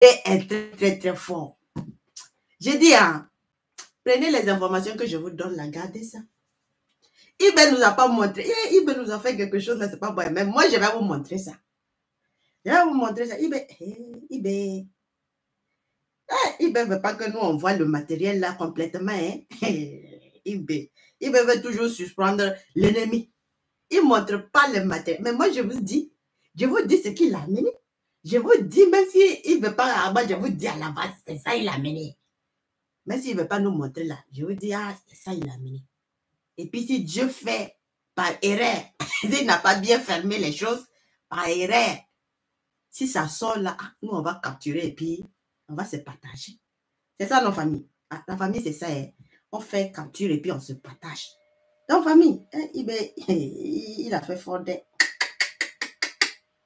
est très, très, très fort. J'ai dit, hein, prenez les informations que je vous donne là, gardez ça. eBay nous a pas montré. eBay nous a fait quelque chose là, c'est pas bon. Mais moi, je vais vous montrer ça. Je vais vous montrer ça. eBay veut pas que nous, on voit le matériel là complètement. Hein? eBay veut toujours surprendre l'ennemi. Il ne montre pas le matériel. Mais moi, je vous dis ce qu'il a amené. Je vous dis, même s'il ne veut pas, je vous dis à la base, c'est ça il a amené. Même s'il ne veut pas nous montrer là, je vous dis, ah, c'est ça il a amené. Et puis si Dieu fait par erreur, s'il n'a pas bien fermé les choses, par erreur, si ça sort là, nous on va capturer et puis on va se partager. C'est ça nos familles. La famille c'est ça, hein. On fait capture et puis on se partage. Dans la famille, hein, il a fait fort des...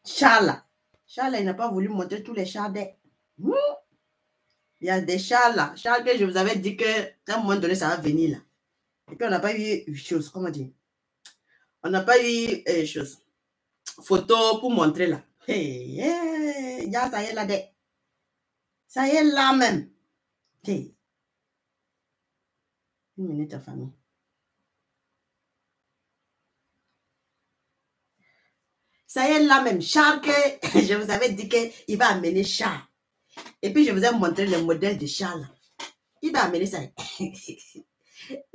Charles, il n'a pas voulu montrer tous les chars des... Il y a des chars là. Chars que je vous avais dit qu'à un moment donné, ça va venir là. Et puis on n'a pas eu chose, comment dire? On n'a pas eu chose. Photo pour montrer là. Ça y est là. Ça y est là même. Une minute, famille. Ça y est là même. Char que je vous avais dit qu'il va amener char. Et puis je vous ai montré le modèle de char là. Il va amener ça. Je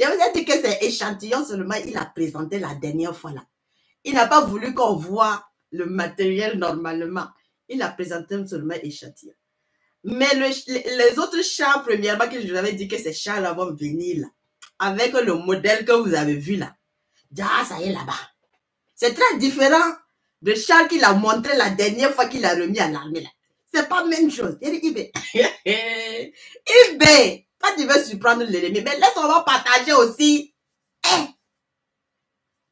vous ai dit que c'est échantillon seulement. Il a présenté la dernière fois là. Il n'a pas voulu qu'on voit le matériel normalement. Il a présenté seulement échantillon. Mais les autres chars, premièrement, que je vous avais dit que ces chars-là vont venir là, avec le modèle que vous avez vu là. Ah, ça y est là-bas. C'est très différent de char qu'il a montré la dernière fois qu'il a remis à l'armée là. C'est pas la même chose. Il dit eBay. eBay. Pas tu veux surprendre l'ennemi, mais laisse, on va partager aussi.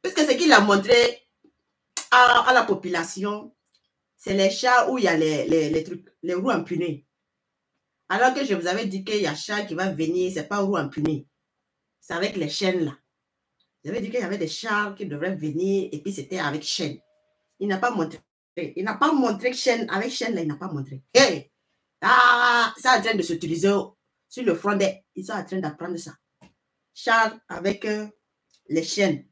Puisque ce qu'il a montré à la population, c'est les chars où il y a les trucs, les roues empunées. Alors que je vous avais dit qu'il y a char qui va venir, c'est pas roue empunée. C'est avec les chaînes là. J'avais dit qu'il y avait des chars qui devraient venir et puis c'était avec chaîne. Il n'a pas montré. Il n'a pas montré chaîne. Avec chaîne là, il n'a pas montré. Hey! Ah! C'est en train de s'utiliser sur le front des. Ils sont en train d'apprendre ça. Char avec les chaînes.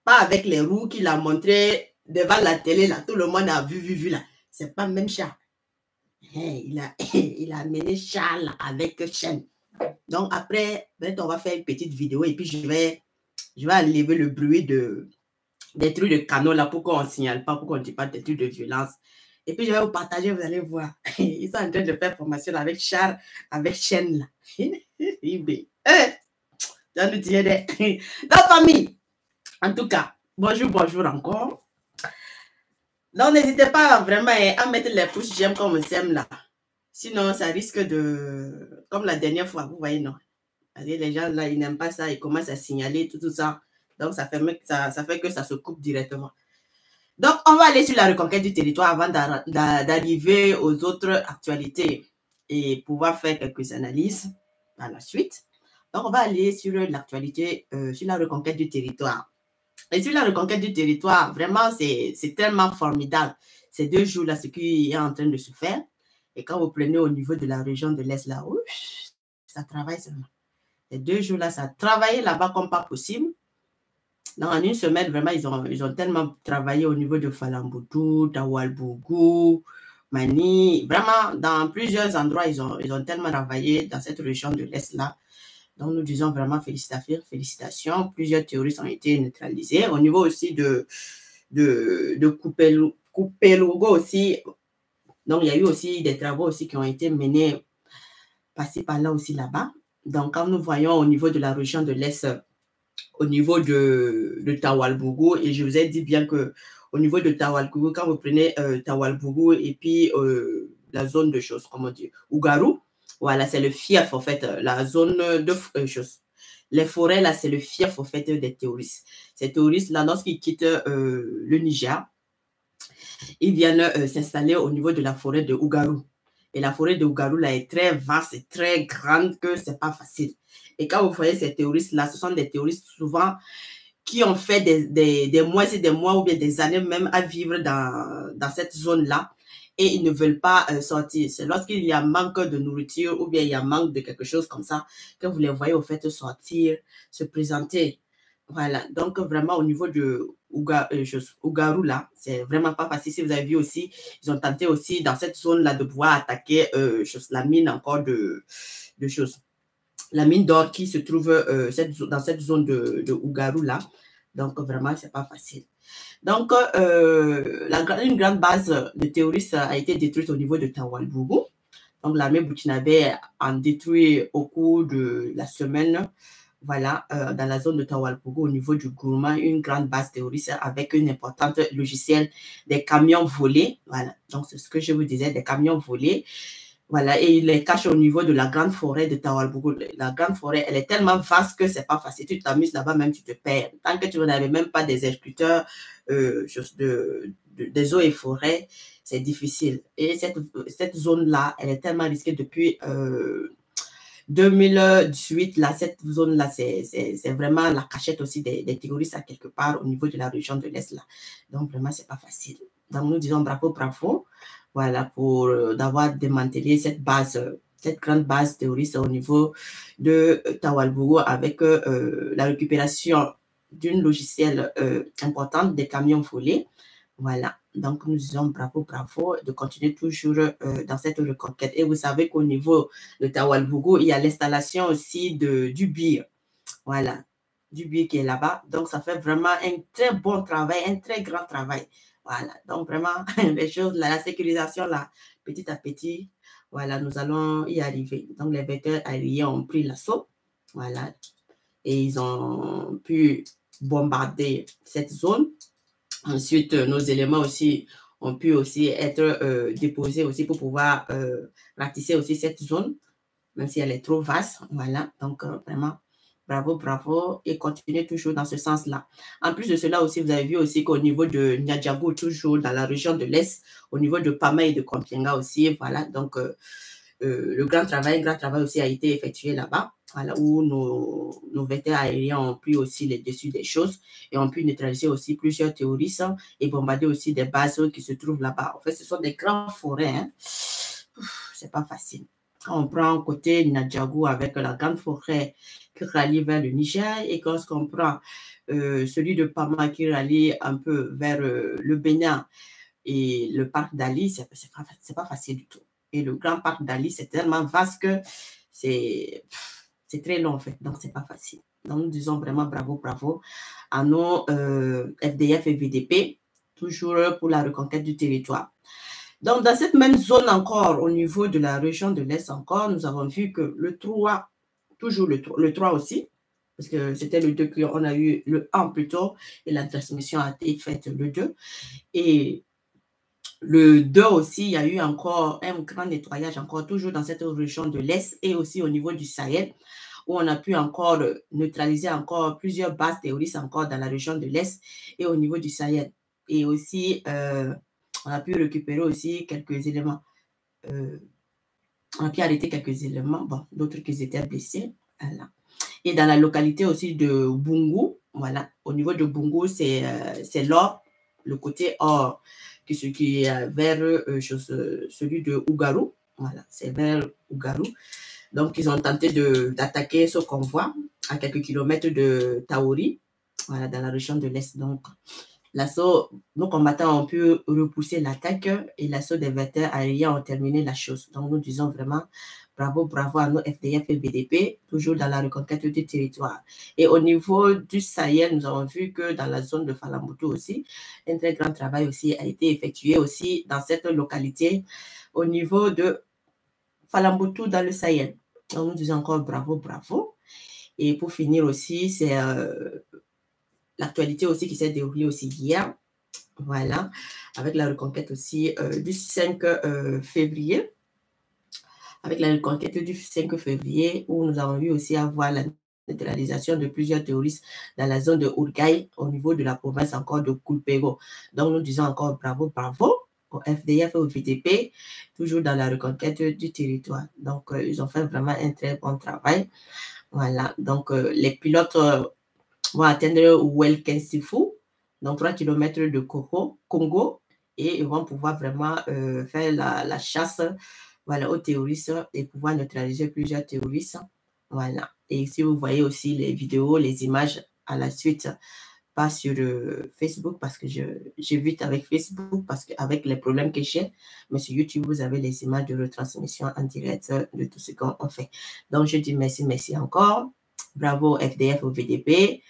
Pas avec les roues qu'il a montré devant la télé là. Tout le monde a vu là. C'est pas le même char. Hey, il a amené char là avec chaîne. Donc après, on va faire une petite vidéo et puis je vais enlever le bruit des trucs de canaux là pour qu'on ne signale pas, pour qu'on ne dise pas des trucs de violence. Et puis je vais vous partager, vous allez voir. Ils sont en train de faire formation avec char, avec chaîne là. Dans la famille. En tout cas, bonjour encore. Donc n'hésitez pas vraiment à mettre les pouces j'aime comme on s'aime là. Sinon, ça risque de... Comme la dernière fois, vous voyez, non. Les gens, là, ils n'aiment pas ça. Ils commencent à signaler tout ça. Donc, ça fait que ça se coupe directement. Donc, on va aller sur la reconquête du territoire avant d'arriver aux autres actualités et pouvoir faire quelques analyses par la suite. Donc, on va aller sur l'actualité, sur la reconquête du territoire. Et sur la reconquête du territoire, vraiment, c'est tellement formidable. Ces 2 jours-là, ce qui est en train de se faire. Et quand vous prenez au niveau de la région de l'Est, là, ça travaille seulement. Les 2 jours-là, ça a travaillé là-bas comme pas possible. Donc, en une semaine, vraiment, ils ont tellement travaillé au niveau de Falamboutou, Tawalbougou, Mani. Vraiment, dans plusieurs endroits, ils ont tellement travaillé dans cette région de l'Est-là. Donc, nous disons vraiment félicitations. Plusieurs terroristes ont été neutralisés. Au niveau aussi de Coupelougo aussi. Donc, il y a eu aussi des travaux aussi qui ont été menés par-ci, par-là aussi là-bas. Donc, quand nous voyons au niveau de la région de l'Est, au niveau de Tawalbougou, et je vous ai dit bien que au niveau de Tawalbougou, quand vous prenez Tawalbougou et puis la zone de choses, comment dire, Ougarou, voilà, c'est le fief, en fait, la zone de choses. Les forêts, là, c'est le fief, en fait, des terroristes. Ces terroristes-là, lorsqu'ils quittent le Niger, ils viennent s'installer au niveau de la forêt de Ougarou. Et la forêt de Ougarou, là, est très vaste et très grande que c'est pas facile. Et quand vous voyez ces terroristes-là, ce sont des terroristes souvent qui ont fait des mois et des mois ou bien des années même à vivre dans cette zone-là. et ils ne veulent pas sortir. C'est lorsqu'il y a manque de nourriture ou bien il y a manque de quelque chose comme ça que vous les voyez au fait sortir, se présenter. Voilà, donc vraiment au niveau de Ougarou là, c'est vraiment pas facile. Si vous avez vu aussi, ils ont tenté aussi dans cette zone-là de pouvoir attaquer la mine encore de choses. La mine d'or qui se trouve dans cette zone de Ougarou là. Donc vraiment, c'est pas facile. Donc, une grande base de terroristes a été détruite au niveau de Tawalbougou. Donc, l'armée burkinabé a détruit au cours de la semaine, voilà, dans la zone de Tawalbougou, au niveau du Gourma, une grande base terroriste avec une importante logiciel des camions volés. Voilà, donc c'est ce que je vous disais, des camions volés. Voilà, et il les cache au niveau de la grande forêt de Tawalbougou. La grande forêt, elle est tellement vaste que c'est pas facile. Tu t'amuses là-bas, même tu te perds. Tant que tu n'avais même pas des exécuteurs des eaux et forêts, c'est difficile. Et cette zone-là, elle est tellement risquée depuis 2018. Là, cette zone-là, c'est vraiment la cachette aussi des terroristes à quelque part au niveau de la région de l'Est. Là. Donc, vraiment, c'est pas facile. Donc, nous disons bravo, bravo. Voilà, pour d'avoir démantelé cette grande base terroriste au niveau de Tawalbougou avec la récupération d'une logiciel importante des camions volés. Voilà, donc nous disons bravo, bravo de continuer toujours dans cette reconquête. Et vous savez qu'au niveau de Tawalbougou, il y a l'installation aussi du BIR. Voilà, du BIR qui est là-bas. Donc, ça fait vraiment un très bon travail, un très grand travail. Voilà, donc vraiment, les choses, la sécurisation, là, petit à petit, voilà, nous allons y arriver. Donc, les vecteurs aériens ont pris l'assaut, voilà, et ils ont pu bombarder cette zone. Ensuite, nos éléments aussi ont pu aussi être déposés aussi pour pouvoir ratisser aussi cette zone, même si elle est trop vaste, voilà, donc vraiment, bravo, bravo, et continuez toujours dans ce sens-là. En plus de cela aussi, vous avez vu aussi qu'au niveau de Niadjago, toujours dans la région de l'Est, au niveau de Pama et de Kompienga aussi, voilà, donc le grand travail aussi a été effectué là-bas, voilà, où nos vecteurs aériens ont pris aussi les dessus des choses et ont pu neutraliser aussi plusieurs terroristes et bombarder aussi des bases qui se trouvent là-bas. En fait, ce sont des grandes forêts, hein. C'est pas facile. On prend côté Nadjagou avec la grande forêt qui rallie vers le Niger et quand on prend celui de Pama qui rallie un peu vers le Bénin et le parc d'Ali, c'est pas facile du tout. Et le grand parc d'Ali, c'est tellement vaste que c'est très long en fait, donc c'est pas facile. Donc nous disons vraiment bravo, bravo à nos FDF et VDP, toujours pour la reconquête du territoire. Donc, dans cette même zone encore, au niveau de la région de l'Est encore, nous avons vu que le 3, toujours le 3 aussi, parce que c'était le 2 qu'on a eu le 1 plutôt, et la transmission a été faite le 2. Et le 2 aussi, il y a eu encore un grand nettoyage, encore toujours dans cette région de l'Est et aussi au niveau du Sahel, où on a pu encore neutraliser encore plusieurs bases terroristes encore dans la région de l'Est et au niveau du Sahel. Et aussi, on a pu récupérer aussi quelques éléments. On a pu arrêter quelques éléments, bon, d'autres qui étaient blessés. Voilà. Et dans la localité aussi de Bungu, voilà, au niveau de Bungu, c'est l'or, le côté or, qui est vers celui de Ougarou. Voilà, c'est vers Ougarou. Donc, ils ont tenté d'attaquer ce convoi à quelques kilomètres de Taori, voilà, dans la région de l'Est. Donc, l'assaut, nos combattants ont pu repousser l'attaque et l'assaut des vecteurs aériens ont terminé la chose. Donc, nous disons vraiment bravo, bravo à nos FDF et VDP, toujours dans la reconquête du territoire. Et au niveau du Sahel, nous avons vu que dans la zone de Falamboutou aussi, un très grand travail aussi a été effectué aussi dans cette localité au niveau de Falamboutou dans le Sahel. Donc, nous disons encore bravo, bravo. Et pour finir aussi, c'est l'actualité aussi qui s'est déroulée aussi hier, voilà, avec la reconquête aussi du 5 février, avec la reconquête du 5 février, où nous avons vu aussi avoir la neutralisation de plusieurs terroristes dans la zone de Ourgaï, au niveau de la province encore de Kulpego. Donc, nous disons encore bravo, bravo au FDF et au VDP, toujours dans la reconquête du territoire. Donc, ils ont fait vraiment un très bon travail. Voilà, donc les pilotes vont atteindre Welkensifu, donc 3 km de Congo, et ils vont pouvoir vraiment faire la chasse, voilà, aux terroristes et pouvoir neutraliser plusieurs terroristes. Voilà. Et si vous voyez aussi les vidéos, les images à la suite, pas sur Facebook parce que j'évite avec Facebook parce qu'avec les problèmes que j'ai, mais sur YouTube, vous avez les images de retransmission en direct de tout ce qu'on fait. Donc, je dis merci encore. Bravo FDF au VDP.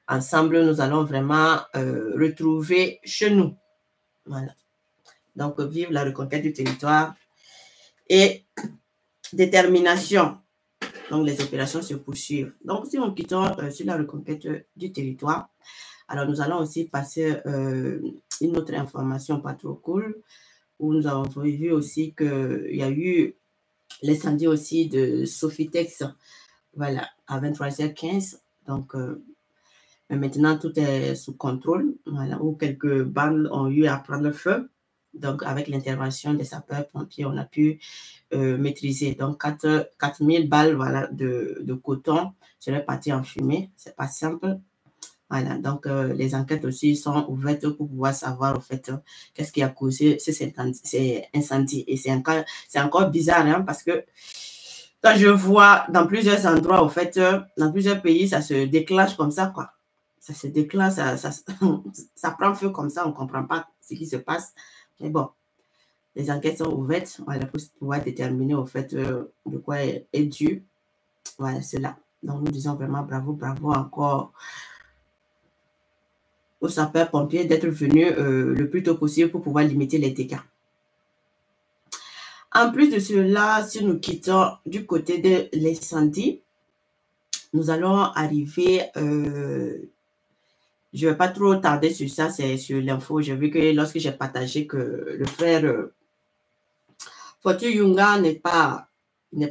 Ensemble, nous allons vraiment retrouver chez nous. Voilà. Donc, vive la reconquête du territoire et détermination. Donc, les opérations se poursuivent. Donc, si nous quittons sur la reconquête du territoire, alors nous allons aussi passer une autre information pas trop cool, où nous avons vu aussi qu'il y a eu l'incendie aussi de Sofitex, voilà, à 23h15. Donc, mais maintenant, tout est sous contrôle, voilà, où quelques bandes ont eu à prendre feu. Donc, avec l'intervention des sapeurs-pompiers, on a pu maîtriser. Donc, 4000 balles voilà, de coton seraient parties en fumée. C'est pas simple. Voilà, donc les enquêtes aussi sont ouvertes pour pouvoir savoir, au fait, qu'est-ce qui a causé ces incendies. Et c'est encore bizarre, hein, parce que quand je vois dans plusieurs endroits, au fait, dans plusieurs pays, ça se déclenche comme ça, quoi. Ça se déclenche, ça prend feu comme ça, on ne comprend pas ce qui se passe. Mais bon, les enquêtes sont ouvertes, voilà, pour pouvoir déterminer, au fait, de quoi est dû. Voilà, c'est là. Donc, nous disons vraiment bravo encore aux sapeurs-pompiers d'être venus le plus tôt possible pour pouvoir limiter les dégâts. En plus de cela, si nous quittons du côté de l'incendie, nous allons arriver, je ne vais pas trop tarder sur ça, c'est sur l'info. J'ai vu que lorsque j'ai partagé que le frère Fortu Yunga n'est pas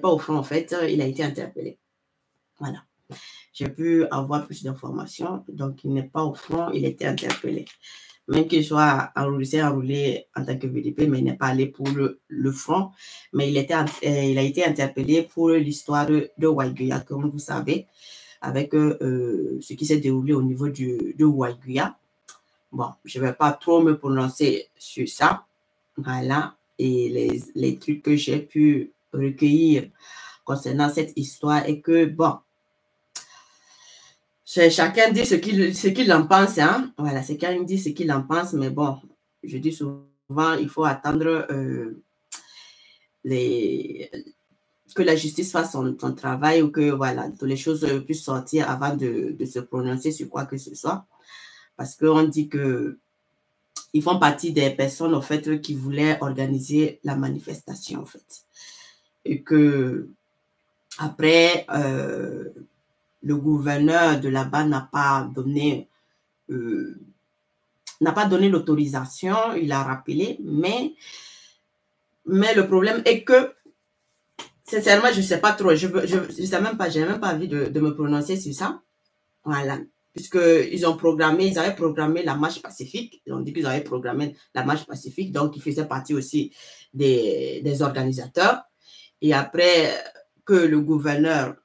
au front, en fait, il a été interpellé. Voilà. J'ai pu avoir plus d'informations, donc il n'est pas au front, il a été interpellé. Même qu'il soit enroulé en tant que VDP, mais il n'est pas allé pour le front. Mais il a été interpellé pour l'histoire de Waiguya, comme vous savez, avec ce qui s'est déroulé au niveau de Waiguya. Bon, je ne vais pas trop me prononcer sur ça. Voilà. Et les trucs que j'ai pu recueillir concernant cette histoire est que, bon, chacun dit ce qu'il en pense, hein. Voilà, chacun dit ce qu'il en pense, mais bon, je dis souvent, il faut attendre que la justice fasse son travail ou que, voilà, toutes les choses puissent sortir avant de se prononcer sur quoi que ce soit. Parce qu'on dit que ils font partie des personnes, en fait, qui voulaient organiser la manifestation, en fait. Et que, après, le gouverneur de là-bas n'a pas donné l'autorisation, il a rappelé, mais le problème est que, sincèrement, je ne sais pas trop, je sais même pas, j'ai même pas envie de me prononcer sur ça, voilà, puisqu'ils avaient programmé la marche pacifique, ils ont dit qu'ils avaient programmé la marche pacifique, donc ils faisaient partie aussi des organisateurs, et après que le gouverneur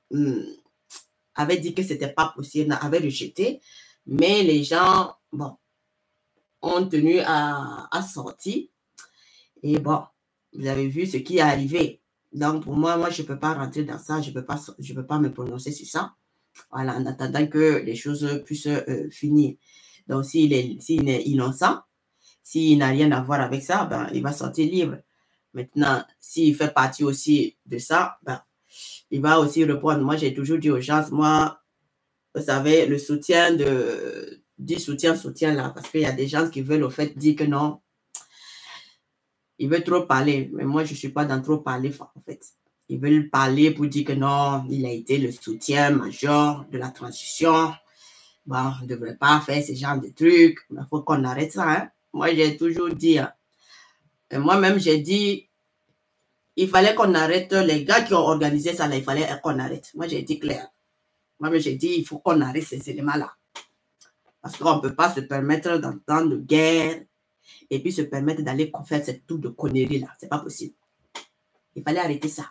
avait dit que ce n'était pas possible, avait rejeté, mais les gens, bon, ont tenu à sortir. Et bon, vous avez vu ce qui est arrivé. Donc, pour moi, je ne peux pas rentrer dans ça. Je ne peux pas me prononcer sur ça. Voilà, en attendant que les choses puissent finir. Donc, s'il est innocent, s'il n'a rien à voir avec ça, ben, il va sortir libre. Maintenant, s'il fait partie aussi de ça, ben, il va aussi répondre. Moi, j'ai toujours dit aux gens, moi, vous savez, le soutien du soutien là, parce qu'il y a des gens qui veulent au fait dire que non, ils veulent trop parler, mais moi, je ne suis pas dans trop parler, en fait. Ils veulent parler pour dire que non, il a été le soutien majeur de la transition. Bon, on ne devrait pas faire ce genre de trucs, mais il faut qu'on arrête ça. Hein. Moi, j'ai toujours dit, moi-même, j'ai dit, il fallait qu'on arrête, les gars qui ont organisé ça, là, il fallait qu'on arrête. Moi, j'ai dit clair. Moi, j'ai dit, il faut qu'on arrête ces éléments-là. Parce qu'on ne peut pas se permettre d'entendre de guerre et puis se permettre d'aller faire cette tour de conneries-là. Ce n'est pas possible. Il fallait arrêter ça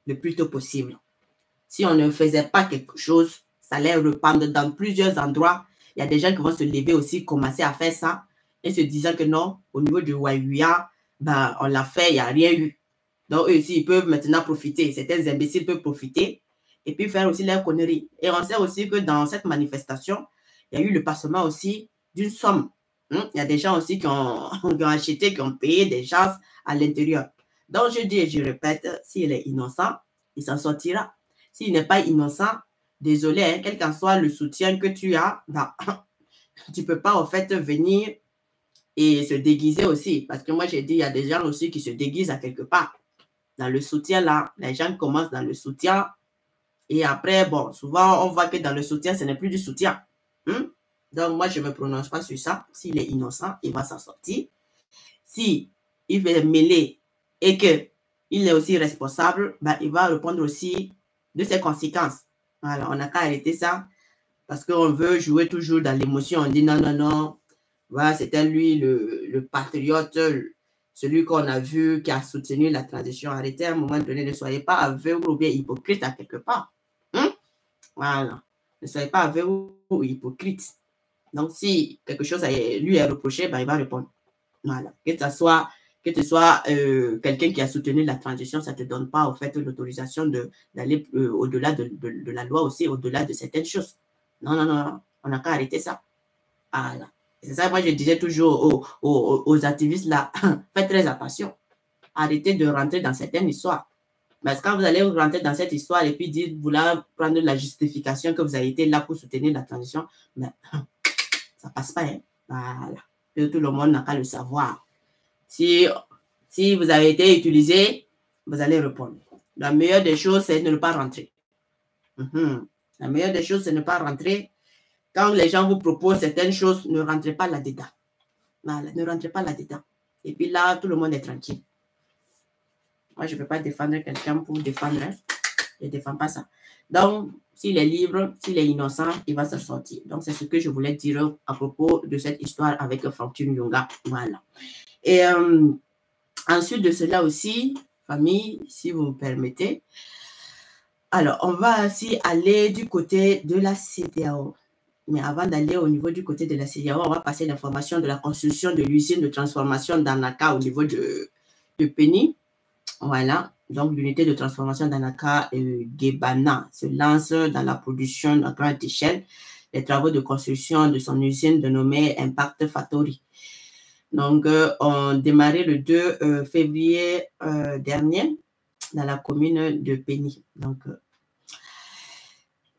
le plus tôt possible. Si on ne faisait pas quelque chose, ça allait répandre dans plusieurs endroits. Il y a des gens qui vont se lever aussi, commencer à faire ça. et se disant que non, au niveau de Waïouya, ben, on l'a fait, il n'y a rien eu. Donc, eux aussi, ils peuvent maintenant profiter. Certains imbéciles peuvent profiter et puis faire aussi leurs conneries. Et on sait aussi que dans cette manifestation, il y a eu le passement aussi d'une somme. Il y a des gens aussi qui ont acheté, qui ont payé des gens à l'intérieur. Donc, je dis et je répète, s'il est innocent, il s'en sortira. S'il n'est pas innocent, désolé, hein, quel qu'en soit le soutien que tu as, ben, tu ne peux pas en fait venir et se déguiser aussi. Parce que moi, j'ai dit, il y a des gens aussi qui se déguisent à quelque part. Dans le soutien, là, les gens commencent dans le soutien. Et après, bon, souvent, on voit que dans le soutien, ce n'est plus du soutien. Donc, moi, je ne me prononce pas sur ça. S'il est innocent, il va s'en sortir. Si il veut mêler et qu'il est aussi responsable, ben, il va répondre aussi de ses conséquences. Voilà, on n'a qu'à arrêter ça parce qu'on veut jouer toujours dans l'émotion. On dit non, non, non. Voilà, c'était lui le patriote, celui qu'on a vu qui a soutenu la transition. Arrêtez à un moment donné, ne soyez pas aveugle ou bien hypocrite à quelque part. Voilà, ne soyez pas aveugle ou hypocrite. Donc, si quelque chose lui est reproché, ben, il va répondre. Voilà, que ce soit quelqu'un qui a soutenu la transition, ça ne te donne pas, en fait, l'autorisation d'aller au-delà de la loi aussi, au-delà de certaines choses. Non, non, non, on n'a qu'à arrêter ça. Voilà. C'est ça, moi, je disais toujours aux activistes, là, faites très attention. Arrêtez de rentrer dans certaines histoires. Parce que quand vous allez rentrer dans cette histoire et puis dire, vouloir prendre la justification que vous avez été là pour soutenir la transition, mais ça passe pas, hein. Voilà. Et tout le monde n'a qu'à le savoir. Si vous avez été utilisé, vous allez répondre. La meilleure des choses, c'est de ne pas rentrer. La meilleure des choses, c'est de ne pas rentrer. Quand les gens vous proposent certaines choses, ne rentrez pas là-dedans. Voilà, ne rentrez pas là-dedans. Et puis là, tout le monde est tranquille. Moi, je ne peux pas défendre quelqu'un pour défendre. Hein. Je ne défends pas ça. Donc, s'il est libre, s'il est innocent, il va se sortir. Donc, c'est ce que je voulais dire à propos de cette histoire avec Franklin Nyonga. Voilà. Et ensuite de cela aussi, famille, si vous me permettez, alors, on va aussi aller du côté de la CEDEAO. Mais avant d'aller au niveau du côté de la CEDEAO, on va passer l'information de la construction de l'usine de transformation d'Anaka au niveau de Péni. Voilà, donc l'unité de transformation d'Anaka Gebana se lance dans la production à grande échelle. Les travaux de construction de son usine dénommée Impact Factory. Donc, on démarré le 2 février dernier dans la commune de Péni. Donc,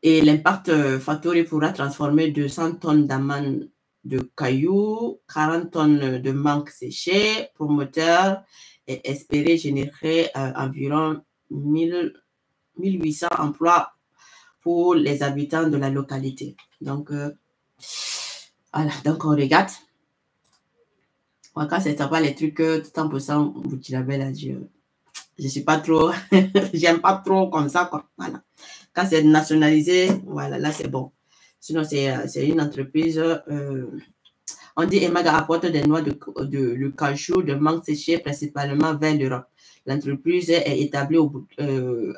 et l'Impact Factory pourra transformer 200 tonnes d'amande de cailloux, 40 tonnes de manque séché, promoteur et espérer générer environ 1800 emplois pour les habitants de la localité. Donc, voilà, donc on regarde. Quand c'est pas les trucs tout en poussant là, je suis pas trop, j'aime pas trop comme ça, quoi. Voilà. Quand c'est nationalisé, voilà, là c'est bon. Sinon, c'est une entreprise. On dit Emaga apporte des noix de cajou, de mangue séché principalement vers l'Europe. L'entreprise est établie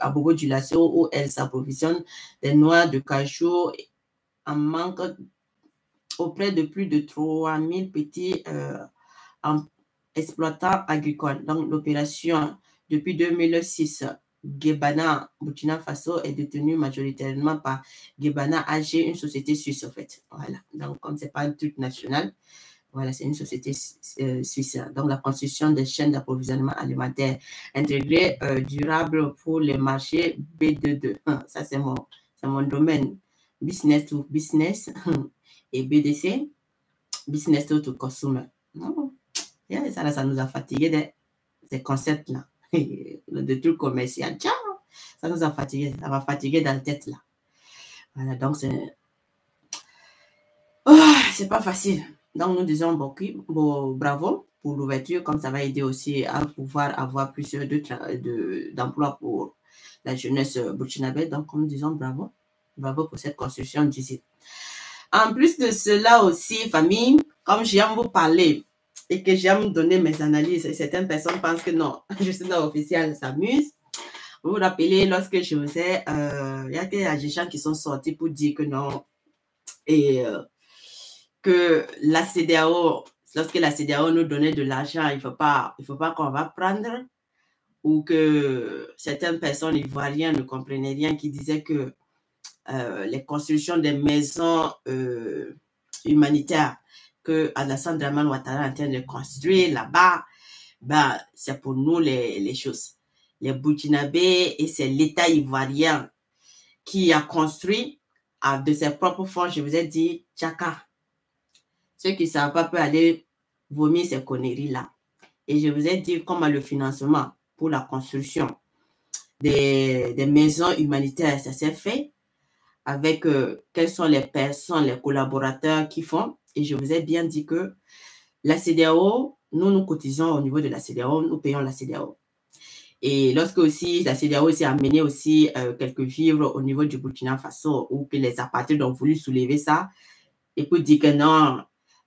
à Bobo du Lasso où elle s'approvisionne des noix de cajou en manque auprès de plus de 3000 petits exploitants agricoles. Donc, l'opération depuis 2006, Gebana, Burkina Faso, est détenue majoritairement par Gebana AG, une société suisse, en fait. Voilà. Donc, comme ce n'est pas un truc national, voilà, c'est une société suisse. Donc, la construction des chaînes d'approvisionnement alimentaire intégrées durables pour les marchés B22. Ça, c'est mon domaine. Business to business et BDC, business to consumer. Yeah, ça nous a fatigué des concepts-là. Des trucs commerciaux. Ça nous a fatigué. Ça va fatiguer dans la tête, là. Voilà, donc c'est pas facile. Donc, nous disons bravo pour l'ouverture, comme ça va aider aussi à pouvoir avoir plus d'emplois pour la jeunesse burkinabé. Donc, nous disons bravo. Bravo pour cette construction d'ici. En plus de cela aussi, famille, comme j'aime vous parler et que j'aime donner mes analyses, et certaines personnes pensent que non, je suis dans officiel, s'amuse. Vous vous rappelez, lorsque je vous ai, il y a des gens qui sont sortis pour dire que non, et que la CEDEAO, lorsque la CEDEAO nous donnait de l'argent, il ne faut pas qu'on va prendre, ou que certaines personnes ivoiriennes ne comprenaient rien, qui disaient que les constructions des maisons humanitaires que Alassane Dramane Ouattara est en train de construire là-bas, ben, c'est pour nous les choses. Les Burkinabés, et c'est l'État ivoirien qui a construit de ses propres fonds, je vous ai dit, Tchaka. Ceux qui ne savent pas peuvent aller vomir ces conneries-là. Et je vous ai dit comment le financement pour la construction des maisons humanitaires, ça s'est fait avec quelles sont les personnes, les collaborateurs qui font. Et je vous ai bien dit que la CEDEAO, nous cotisons au niveau de la CEDEAO, nous payons la CEDEAO. Et lorsque aussi la CEDEAO aussi a amené aussi quelques vivres au niveau du Burkina Faso, ou que les apatrides ont voulu soulever ça, et pour dire que non,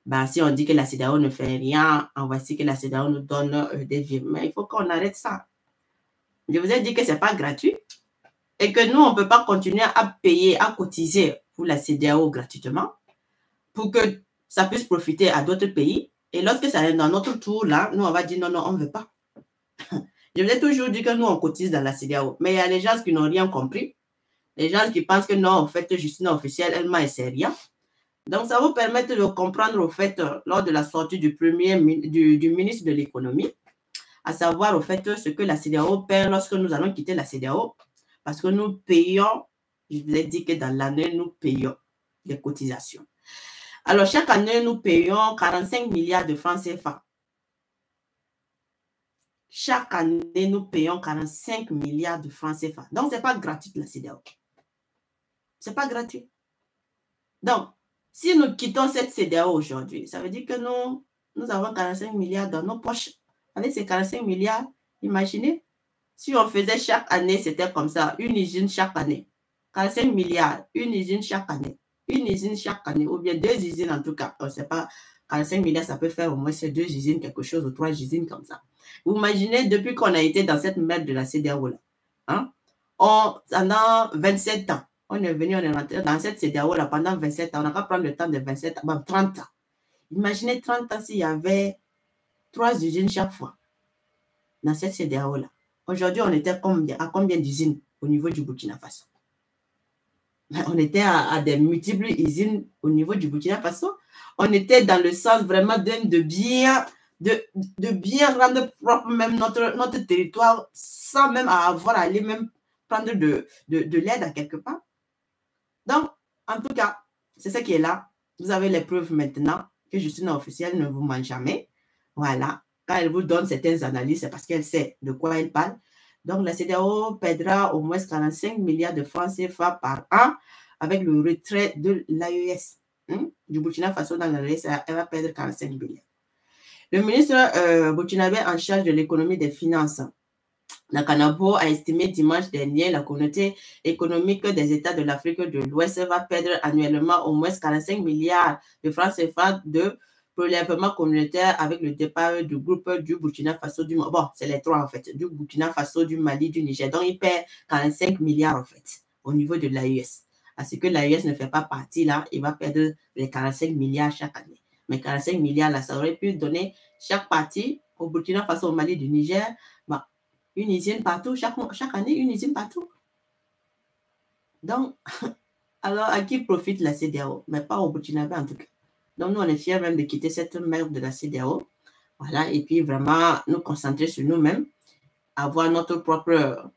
ben, si on dit que la CEDEAO ne fait rien, on va dire que la CEDEAO nous donne des vivres. Mais il faut qu'on arrête ça. Je vous ai dit que ce n'est pas gratuit et que nous, on ne peut pas continuer à payer, à cotiser pour la CEDEAO gratuitement pour que ça puisse profiter à d'autres pays. Et lorsque ça est dans notre tour, là, nous, on va dire non, non, on ne veut pas. Je vous ai toujours dit que nous, on cotise dans la CEDEAO. Mais il y a les gens qui n'ont rien compris. Les gens qui pensent que non, en fait, Justine officielle, elle m'a essayé rien. Donc, ça vous permet de comprendre, au fait, lors de la sortie du ministre de l'économie, à savoir, au fait, ce que la CEDEAO perd lorsque nous allons quitter la CEDEAO, parce que nous payons, je vous ai dit que dans l'année, nous payons des cotisations. Alors, chaque année, nous payons 45 milliards de francs CFA. Chaque année, nous payons 45 milliards de francs CFA. Donc, ce n'est pas gratuit, la CEDEAO. Ce n'est pas gratuit. Donc, si nous quittons cette CEDEAO aujourd'hui, ça veut dire que nous avons 45 milliards dans nos poches. Avec ces 45 milliards, imaginez, si on faisait chaque année, c'était comme ça, une usine chaque année. 45 milliards, une usine chaque année. Une usine chaque année, ou bien 2 usines en tout cas. On ne sait pas, 45 milliards, ça peut faire au moins ces 2 usines, quelque chose, ou 3 usines comme ça. Vous imaginez, depuis qu'on a été dans cette merde de la CEDEAO-là, hein, pendant 27 ans, on est venu, on est rentré dans cette CEDEAO-là pendant 27 ans. On n'a pas prendre le temps de 27 ans, bon, 30 ans. Imaginez 30 ans s'il y avait 3 usines chaque fois dans cette CEDEAO-là. Aujourd'hui, on était à combien d'usines au niveau du Burkina Faso? On était à des multiples usines au niveau du Burkina Faso. On était dans le sens vraiment de bien rendre propre même notre territoire sans même avoir à aller même prendre de l'aide à quelque part. Donc, en tout cas, c'est ça qui est là. Vous avez les preuves maintenant que Justine officielle ne vous ment jamais. Voilà. Quand elle vous donne certaines analyses, c'est parce qu'elle sait de quoi elle parle. Donc, la CEDEAO perdra au moins 45 milliards de francs CFA par an avec le retrait de l'AES. Du Burkina Faso dans l'AES, elle va perdre 45 milliards. Le ministre burkinabé en charge de l'économie et des finances, Nakanabo, a estimé dimanche dernier la communauté économique des États de l'Afrique de l'Ouest va perdre annuellement au moins 45 milliards de francs CFA de prélèvement communautaire avec le départ du groupe du Burkina Faso, bon, c'est les 3 en fait, du Burkina Faso, du Mali, du Niger. Donc, il perd 45 milliards en fait au niveau de l'AES. Parce que l'AES ne fait pas partie là, il va perdre les 45 milliards chaque année. Mais 45 milliards là, ça aurait pu donner chaque partie au Burkina Faso, au Mali, du Niger, bah, une usine partout, chaque année, une usine partout. Donc, alors, à qui profite la CEDEAO? Mais pas au Burkinabé en tout cas. Donc, nous, on est fiers même de quitter cette merde de la CEDEAO. Voilà, et puis vraiment nous concentrer sur nous-mêmes, avoir notre propre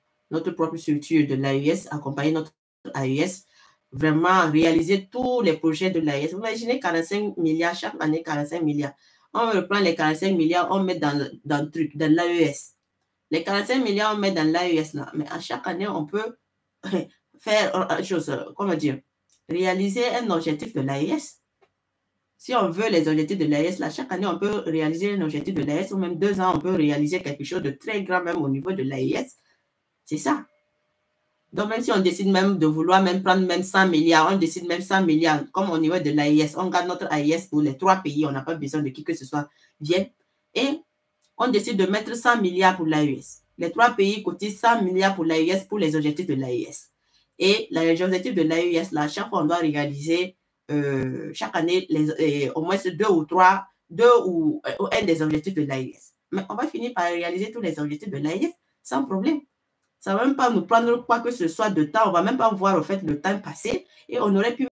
structure de l'AES, accompagner notre AES, vraiment réaliser tous les projets de l'AES. Vous imaginez 45 milliards, chaque année 45 milliards. On reprend les 45 milliards, on met dans l'AES. Les 45 milliards, on met dans l'AES là. Mais à chaque année, on peut faire réaliser un objectif de l'AES. Si on veut les objectifs de l'AES, là, chaque année, on peut réaliser un objectif de l'AES, ou même 2 ans, on peut réaliser quelque chose de très grand, même au niveau de l'AES. C'est ça. Donc, même si on décide même de vouloir même prendre même 100 milliards, on décide même 100 milliards, comme au niveau de l'AES, on garde notre AES pour les 3 pays, on n'a pas besoin de qui que ce soit vienne. Et on décide de mettre 100 milliards pour l'AES. Les 3 pays cotisent 100 milliards pour l'AES, pour les objectifs de l'AES. Et les objectifs de l'AES, là, chaque fois, on doit réaliser chaque année au moins 2 ou 3 ou un des objectifs de l'AIS. Mais on va finir par réaliser tous les objectifs de l'AIS sans problème. Ça ne va même pas nous prendre quoi que ce soit de temps. On ne va même pas voir au fait le temps passer et on aurait pu